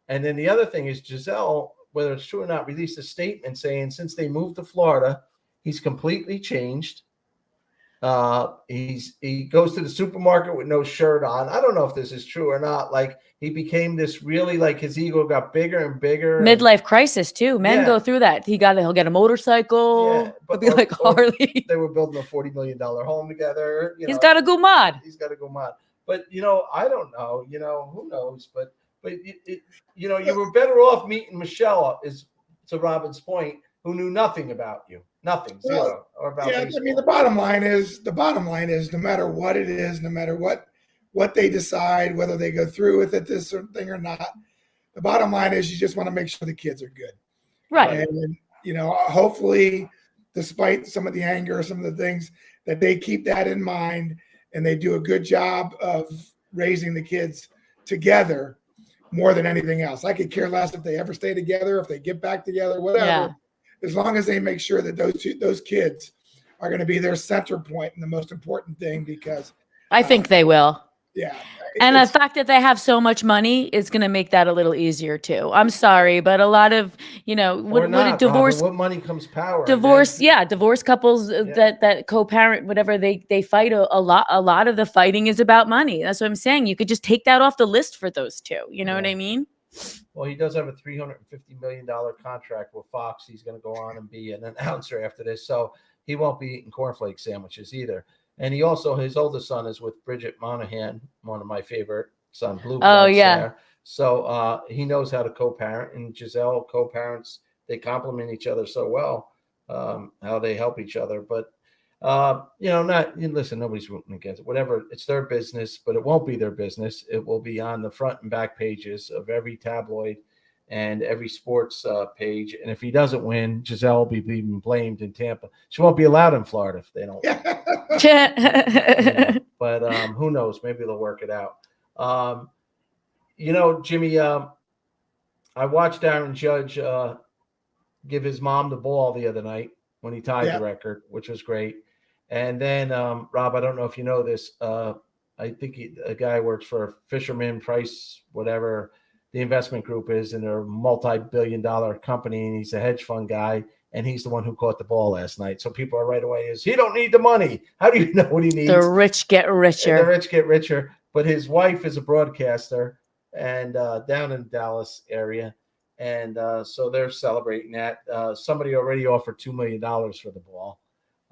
And then the other thing is Giselle, whether it's true or not, released a statement saying since they moved to Florida, he's completely changed. He goes to the supermarket with no shirt on. I don't know if this is true or not. Like he became this really, like his ego got bigger and bigger.
Midlife crisis too. Men go through that. He'll get a motorcycle.
Yeah, but
he'll be like Harley.
They were building a $40 million home together.
He's got a gumad.
But I don't know. Who knows? But you were better off meeting Michelle, is to Robin's point, who knew nothing about you. Nothing, zero, or about baseball.
I mean, the bottom line is no matter what it is, no matter what they decide, whether they go through with it, this thing or not, the bottom line is you just want to make sure the kids are good.
Right.
And, hopefully, despite some of the anger, some of the things, that they keep that in mind and they do a good job of raising the kids together more than anything else. I could care less if they ever stay together, if they get back together, whatever.
Yeah. As
long as they make sure that those kids are going to be their center point and the most important thing, because
I think they will.
Yeah.
And the fact that they have so much money is going to make that a little easier too. I'm sorry, but a lot of, divorce,
what money comes power.
Divorce couples that co-parent, whatever, they fight a lot. A lot of the fighting is about money. That's what I'm saying. You could just take that off the list for those two. You know what I mean?
Well, he does have a $350 million contract with Fox. He's going to go on and be an announcer after this. So he won't be eating cornflake sandwiches either. And he also, his oldest son is with Bridget Monahan, one of my favorite son, Blue.
Oh, yeah.
There. So he knows how to co-parent, and Giselle co-parents. They complement each other so well, how they help each other. But, listen, nobody's rooting against it. Whatever, it's their business, but it won't be their business. It will be on the front and back pages of every tabloid and every sports page. And if he doesn't win, Giselle will be being blamed in Tampa. She won't be allowed in Florida if they don't win. But who knows? Maybe they'll work it out. Jimmy, I watched Aaron Judge give his mom the ball the other night when he tied the record, which was great. And then, Rob, I don't know if you know this. I think a guy works for Fisherman Price, whatever the investment group is, and they're a multi-billion-dollar company, and he's a hedge fund guy, and he's the one who caught the ball last night. So people are right away he don't need the money. How do you know what he needs?
The rich get richer.
And the rich get richer. But his wife is a broadcaster and down in the Dallas area. And so they're celebrating that. Somebody already offered $2 million for the ball.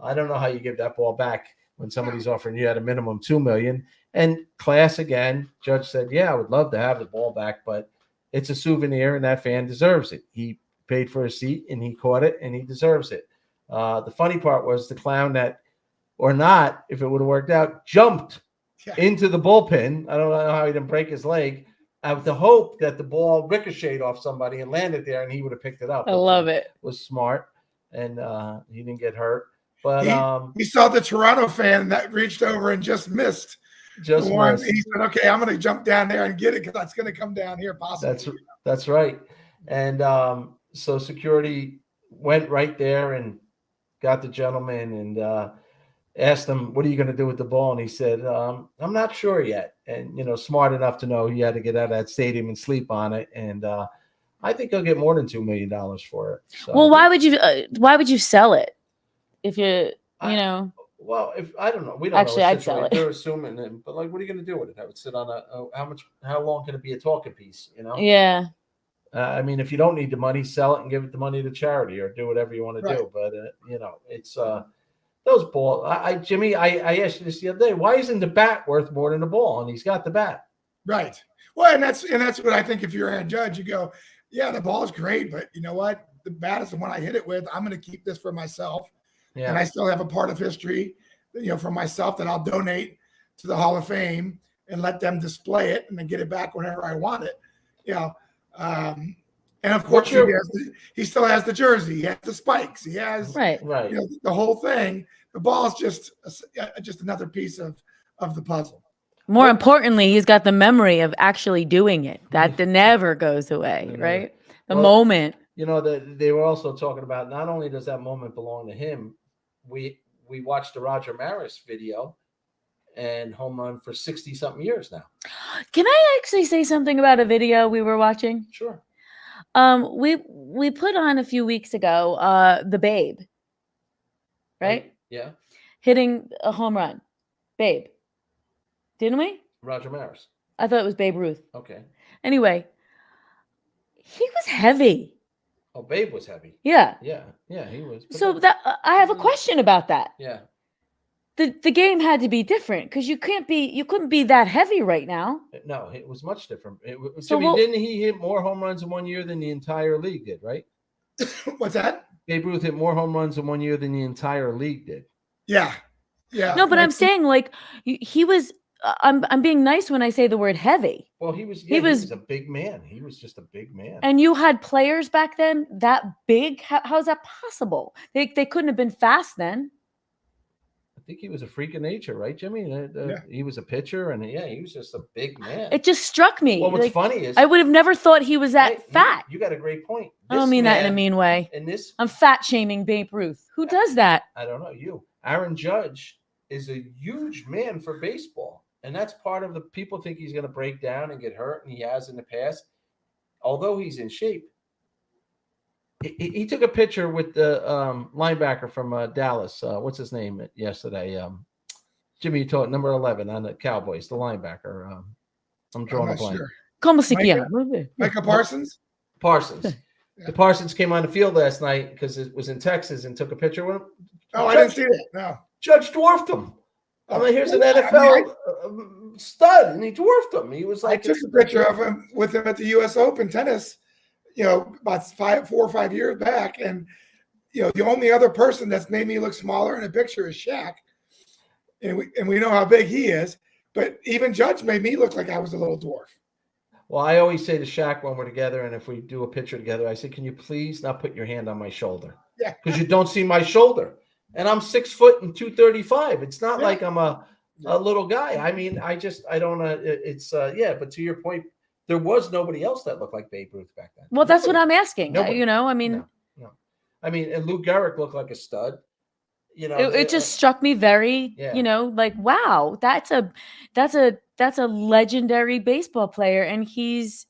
I don't know how you give that ball back when somebody's offering you at a minimum $2 million. And class again, Judge said, yeah, I would love to have the ball back, but it's a souvenir and that fan deserves it. He paid for a seat and he caught it and he deserves it. The funny part was the clown that, or not, if it would have worked out, jumped into the bullpen. I don't know how he didn't break his leg. I have the hope that the ball ricocheted off somebody and landed there and he would have picked it up.
I love it.
It was smart and he didn't get hurt. But
he saw the Toronto fan that reached over and just missed. He said, okay, I'm going to jump down there and get it because that's going to come down here possibly.
That's right. And so security went right there and got the gentleman and asked him, what are you going to do with the ball? And he said, I'm not sure yet. And, smart enough to know he had to get out of that stadium and sleep on it. And I think he'll get more than $2 million for it. So.
Well, why would you sell it if
Well, if I don't know, we don't
actually,
know.
I'd sell it.
They're assuming, but what are you going to do with it? Have it sit on how long can it be a talking piece?
Yeah.
I mean, if you don't need the money, sell it and give it the money to charity or do whatever you want to do. But it's those balls. Jimmy, I asked you this the other day. Why isn't the bat worth more than the ball? And he's got the bat.
Right. Well, and that's what I think. If you're Aaron Judge, you go, yeah, the ball's great, but you know what? The bat is the one I hit it with. I'm going to keep this for myself, and I still have a part of history, for myself that I'll donate to the Hall of Fame and let them display it and then get it back whenever I want it. And of course he still has the jersey, he has the spikes, he has the whole thing. The ball is just another piece of the puzzle.
More importantly, he's got the memory of actually doing it. That never goes away, right? The moment.
They were also talking about, not only does that moment belong to him, we watched the Roger Maris video and home run for 60-something years now.
Can I actually say something about a video we were watching?
Sure.
We put on a few weeks ago the Babe, right?
Yeah.
Hitting a home run. Babe. Didn't we?
Roger Maris.
I thought it was Babe Ruth.
Okay.
Anyway, he was heavy.
Oh, Babe was heavy.
Yeah.
Yeah, he was.
So I have a question about that.
Yeah.
The game had to be different because you couldn't be that heavy right now.
No, it was much different.
So
didn't he hit more home runs in 1 year than the entire league did, right?
What's that?
Babe Ruth hit more home runs in 1 year than the entire league did.
Yeah.
No, but I'm saying he was. I'm being nice when I say the word heavy.
Well, he was a big man. He was just a big man.
And you had players back then that big. How's that possible? They couldn't have been fast then.
I think he was a freak of nature, right, Jimmy? He was a pitcher, and he was just a big man.
It just struck me.
Well, what's funny is
I would have never thought he was that fat.
You got a great point.
I don't mean that in a mean way. I'm fat shaming Babe Ruth. Who does that?
I don't know. Aaron Judge is a huge man for baseball, and that's part of the people think he's going to break down and get hurt, and he has in the past. Although he's in shape, he took a picture with the linebacker from Dallas. What's his name yesterday? Jimmy, you told number 11 on the Cowboys, the linebacker. I'm drawing a blank.
Sure.
Como se llama?
Micah Parsons?
Parsons. The Parsons came on the field last night because it was in Texas and took a picture with him.
Oh, I didn't see that. No.
Judge dwarfed him. I mean, here's an NFL stud, and he dwarfed him. He was like,
I took a picture of him with him at the U.S. Open tennis, about 4 or 5 years back. And, the only other person that's made me look smaller in a picture is Shaq. And we know how big he is. But even Judge made me look like I was a little dwarf.
Well, I always say to Shaq when we're together, and if we do a picture together, I say, can you please not put your hand on my shoulder?
Yeah.
Because you don't see my shoulder. And I'm 6 foot and 235. It's not like I'm a little guy. I mean, I don't but to your point, there was nobody else that looked like Babe Ruth back then.
Well, that's what I'm asking.
Nobody.
I mean,
no. I mean, and Lou Gehrig looked like a stud.
It just struck me very, like, wow, that's a legendary baseball player, and he's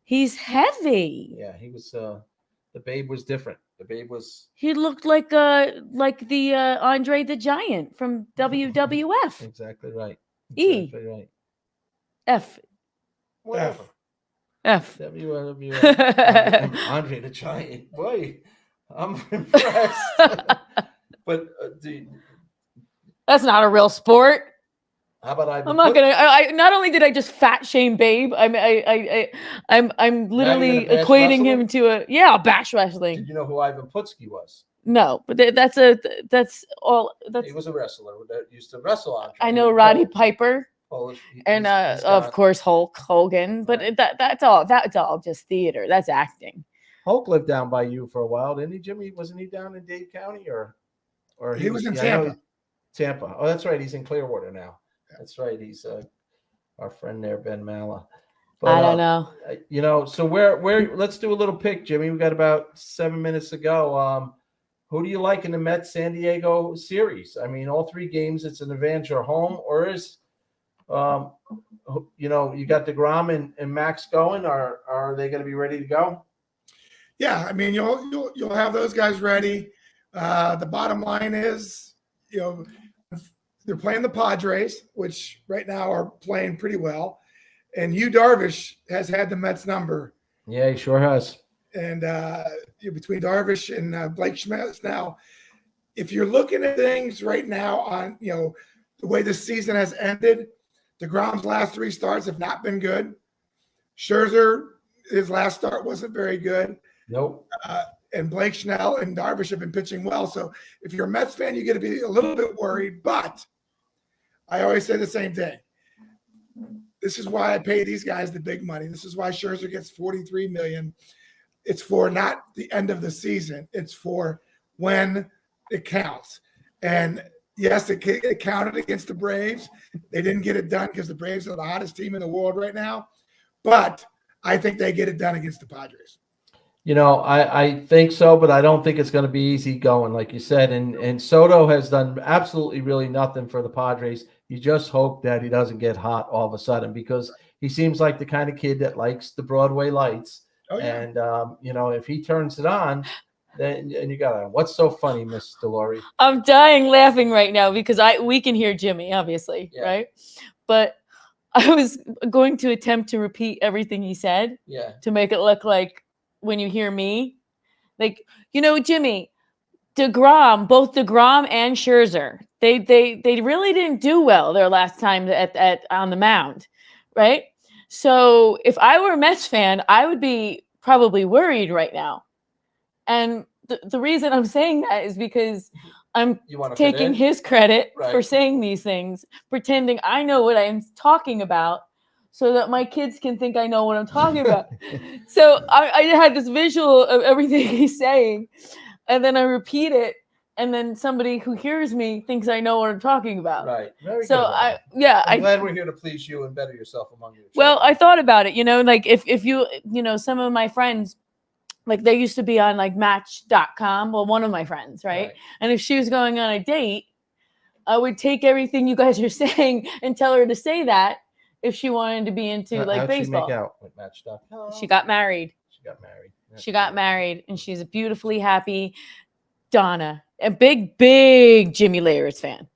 heavy.
Yeah, he was. The Babe was different. The Babe was.
He looked like the Andre the Giant from WWF.
Exactly right.
Exactly
right.
F.
Whatever.
F.
WWF. Andre the Giant. Boy, I'm impressed. But
that's not a real sport.
How about
I'm not gonna. I not only did I just fat shame Babe, I'm literally equating him to a bash wrestling.
Did you know who Ivan Putski was?
No, but that's all.
He was a wrestler that used to wrestle on.
I know Roddy Piper,
Polish,
and of course Hulk Hogan, but that's all just theater. That's acting.
Hulk lived down by you for a while, didn't he, Jimmy? Wasn't he down in Dade County or
he was in Tampa?
Tampa. Oh, that's right. He's in Clearwater now. That's right. He's our friend there, Ben Mala. But,
I don't know.
So where let's do a little pick, Jimmy. We got about 7 minutes to go. Who do you like in the Mets San Diego series? I mean, all 3 games, it's an advantage or home, or is you got DeGrom and Max going, or are they going to be ready to go?
Yeah, I mean, you'll have those guys ready. The bottom line is, they're playing the Padres, which right now are playing pretty well. And Yu Darvish has had the Mets number
Yeah, he sure has.
And between Darvish and Blake Schmitz now, if you're looking at things right now on, the way the season has ended, DeGrom's last 3 starts have not been good. Scherzer, his last start wasn't very good.
Nope.
And Blake Snell and Darvish have been pitching well. So if you're a Mets fan, you get to be a little bit worried. But I always say the same thing. This is why I pay these guys the big money. This is why Scherzer gets $43 million. It's for not the end of the season. It's for when it counts. And yes, it counted against the Braves. They didn't get it done because the Braves are the hottest team in the world right now. But I think they get it done against the Padres.
I think so, but I don't think it's going to be easy going, like you said. And Soto has done absolutely really nothing for the Padres. You just hope that he doesn't get hot all of a sudden, because he seems like the kind of kid that likes the Broadway lights. Oh, yeah. And, if he turns it on, then you got what's so funny, Miss DiLauri?
I'm dying laughing right now because we can hear Jimmy, obviously, right? But I was going to attempt to repeat everything he said to make it look like when you hear me, like, Jimmy, DeGrom, both DeGrom and Scherzer, they really didn't do well their last time at on the mound, right? So if I were a Mets fan, I would be probably worried right now. And the reason I'm saying that is because I'm taking his credit for saying these things, pretending I know what I'm talking about, so that my kids can think I know what I'm talking about. So I had this visual of everything he's saying, and then I repeat it, and then somebody who hears me thinks I know what I'm talking about.
Right. Very
so
good. I'm glad we're here to please you and better yourself among your children.
Well, I thought about it, like if you, some of my friends, like they used to be on like Match.com. Well, one of my friends, right? And if she was going on a date, I would take everything you guys are saying and tell her to say that if she wanted to be into like baseball.
How'd she make out with Match.com?
She got married. She got married, and she's a beautifully happy Donna, a big Jimmy Leyritz fan.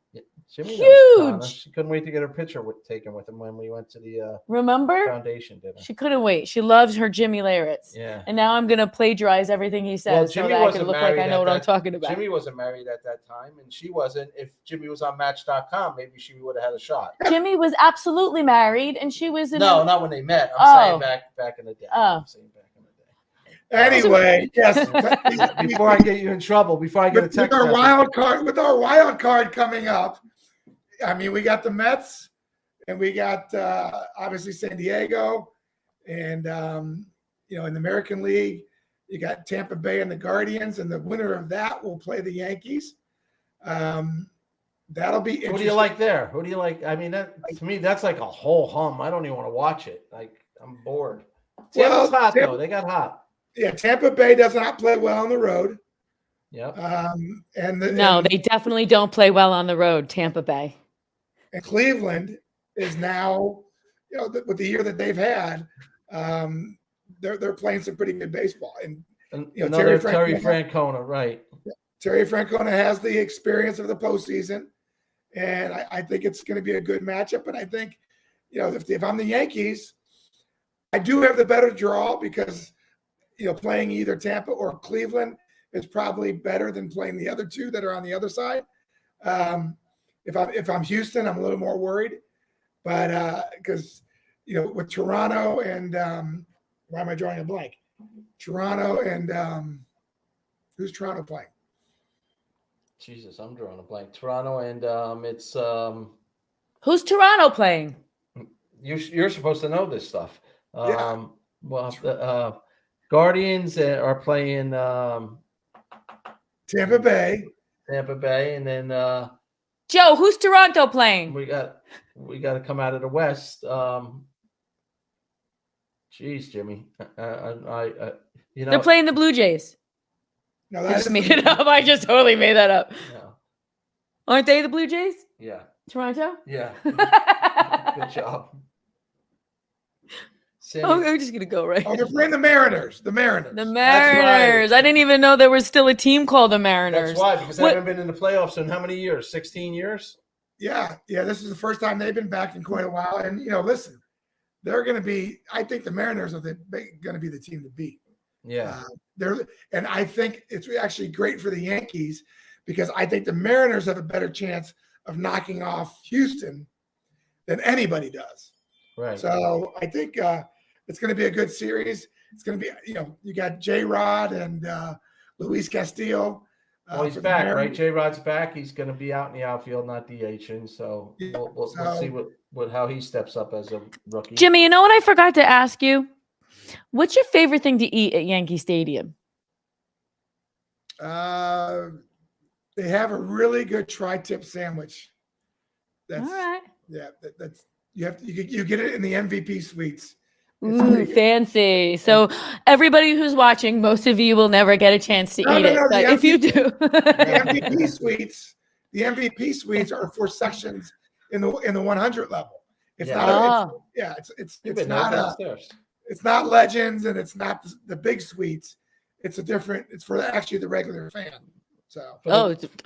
Jimmy
huge.
She couldn't wait to get her picture taken with him when we went to the foundation dinner.
She couldn't wait. She loves her Jimmy Leyritz.
Yeah.
And now I'm gonna plagiarize everything he says so that I can look like I know what I'm talking about.
Jimmy wasn't married at that time, and she wasn't. If Jimmy was on Match.com, maybe she would have had a shot.
Jimmy was absolutely married, and she was
not when they met. I'm saying back in the day.
Oh.
Anyway, yes.
Before I get you in trouble, before I get a text
with our wild card coming up. I mean, we got the Mets, and we got obviously San Diego, and in the American League, you got Tampa Bay and the Guardians, and the winner of that will play the Yankees. That'll be interesting.
Who do you like there? Who do you like? I mean, to me, that's like a whole hum. I don't even want to watch it. Like, I'm bored. Tampa's hot, though. They got hot.
Yeah, Tampa Bay does not play well on the road.
Yep.
They definitely don't play well on the road, Tampa Bay.
And Cleveland is now, with the year that they've had, they're playing some pretty good baseball. And
Terry Francona, right?
Terry Francona has the experience of the postseason, and I think it's going to be a good matchup. And I think, if I'm the Yankees, I do have the better draw because playing either Tampa or Cleveland is probably better than playing the other two that are on the other side. If I'm Houston, I'm a little more worried, but because with Toronto and why am I drawing a blank? Toronto and who's Toronto playing?
Jesus, I'm drawing a blank. Toronto and it's
who's Toronto playing?
You're supposed to know this stuff. Well, the Guardians are playing
Tampa Bay,
and then
Joe, who's Toronto playing?
We got to come out of the West. Geez, Jimmy,
they're playing the Blue Jays.
No,
I just made it up. I just totally made that up.
No.
Aren't they the Blue Jays?
Yeah.
Toronto?
Yeah. Good job.
I'm just gonna go right.
Oh, they're playing the Mariners.
The Mariners. Right. I didn't even know there was still a team called the Mariners.
That's why, because they haven't been in the playoffs in how many years? 16 years?
Yeah. This is the first time they've been back in quite a while. And listen, they're going to be. I think the Mariners are going to be the team to beat.
Yeah,
and I think it's actually great for the Yankees because I think the Mariners have a better chance of knocking off Houston than anybody does.
right.
So I think it's going to be a good series. It's going to be, you got J-Rod and Luis Castillo.
Well, he's back, right? J-Rod's back. He's going to be out in the outfield, not DHing. So we'll see how he steps up as a rookie.
Jimmy, you know what I forgot to ask you? What's your favorite thing to eat at Yankee Stadium?
They have a really good tri-tip sandwich.
All right.
Yeah, that's you get it in the MVP suites.
Ooh, fancy. So everybody who's watching, most of you will never get a chance to eat it. But if you do,
the MVP suites are for sections in the 100 level. It's not. It's not Legends and it's not the big suites. It's It's for actually the regular fan. So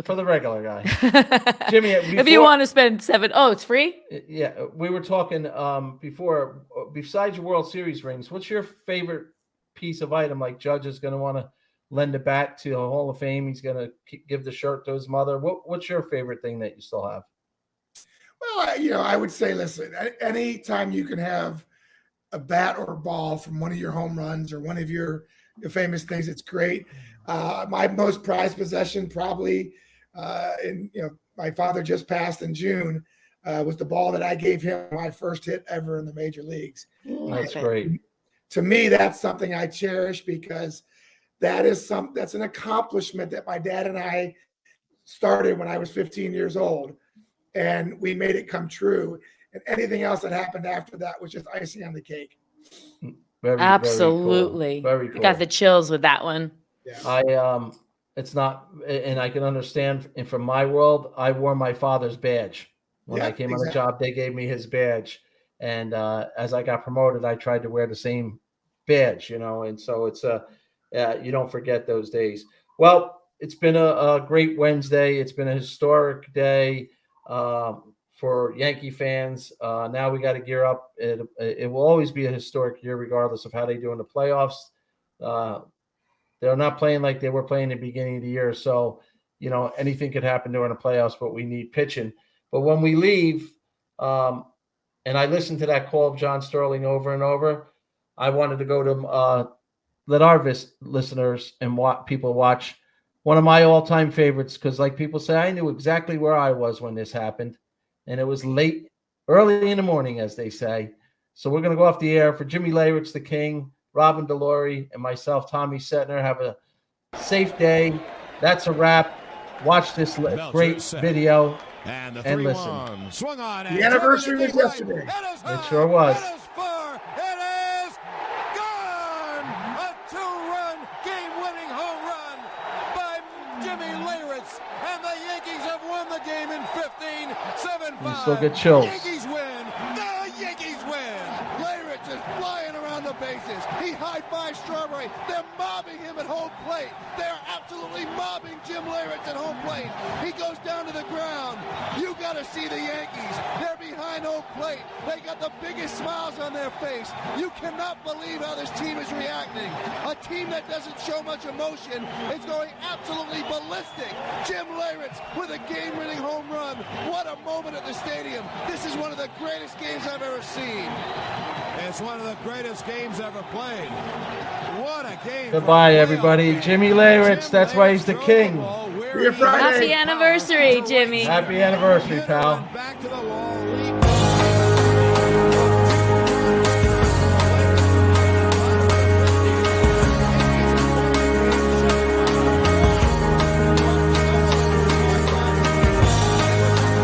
for the regular guy, Jimmy.
If you want to spend it's free.
Yeah, we were talking before. Besides your World Series rings, what's your favorite piece of item? Like Judge is going to want to lend it back to the Hall of Fame. He's going to give the shirt to his mother. What's your favorite thing that you still have?
Well, I would say, listen, anytime you can have a bat or a ball from one of your home runs or one of your famous things, it's great. My most prized possession probably, my father just passed in June, was the ball that I gave him my first hit ever in the major leagues.
That's great.
To me, that's something I cherish because that's an accomplishment that my dad and I started when I was 15 years old, and we made it come true. And anything else that happened after that was just icing on the cake.
Absolutely.
Very cool.
I got the chills with that one.
Yeah. It's not, and I can understand. And from my world, I wore my father's badge when I came on the job. They gave me his badge, and as I got promoted, I tried to wear the same badge. And so it's you don't forget those days. Well, it's been a great Wednesday. It's been a historic day for Yankee fans. Now we got to gear up. It will always be a historic year, regardless of how they do in the playoffs. They're not playing like they were playing at the beginning of the year. So, anything could happen during the playoffs, but we need pitching. But when we leave, and I listened to that call of John Sterling over and over, I wanted to go to let our listeners and people watch one of my all-time favorites, because like people say, I knew exactly where I was when this happened. And it was early in the morning, as they say. So we're going to go off the air. For Jimmy Leyritz, the King, Robin DiLauri, and myself, Tommy Cetnar, have a safe day. That's a wrap. Watch this great video and listen.
Swung on.
The anniversary was yesterday.
It sure was.
It is far. It is gone. A 2-run game-winning home run by Jimmy Leyritz, and the Yankees have won the game in 15, 7-5.
You still get chills.
Yankees win. The Yankees win. Leyritz is flying around the bases. He high-fives Strawberry. They're mobbing him at home plate. They're absolutely mobbing Jim Leyritz at home plate. He goes down to the ground. You got to see the Yankees. They're behind home plate. They got the biggest smiles on their face. You cannot believe how this team is reacting. A team that doesn't show much emotion is going absolutely ballistic. Jim Leyritz with a game-winning home run. What a moment at the stadium. This is one of the greatest games I've ever seen. It's one of the greatest games ever played. What a game.
Goodbye, everybody. Jimmy Leyritz, that's why he's the king.
Happy anniversary, Jimmy.
Happy anniversary, pal.
Back to the wall.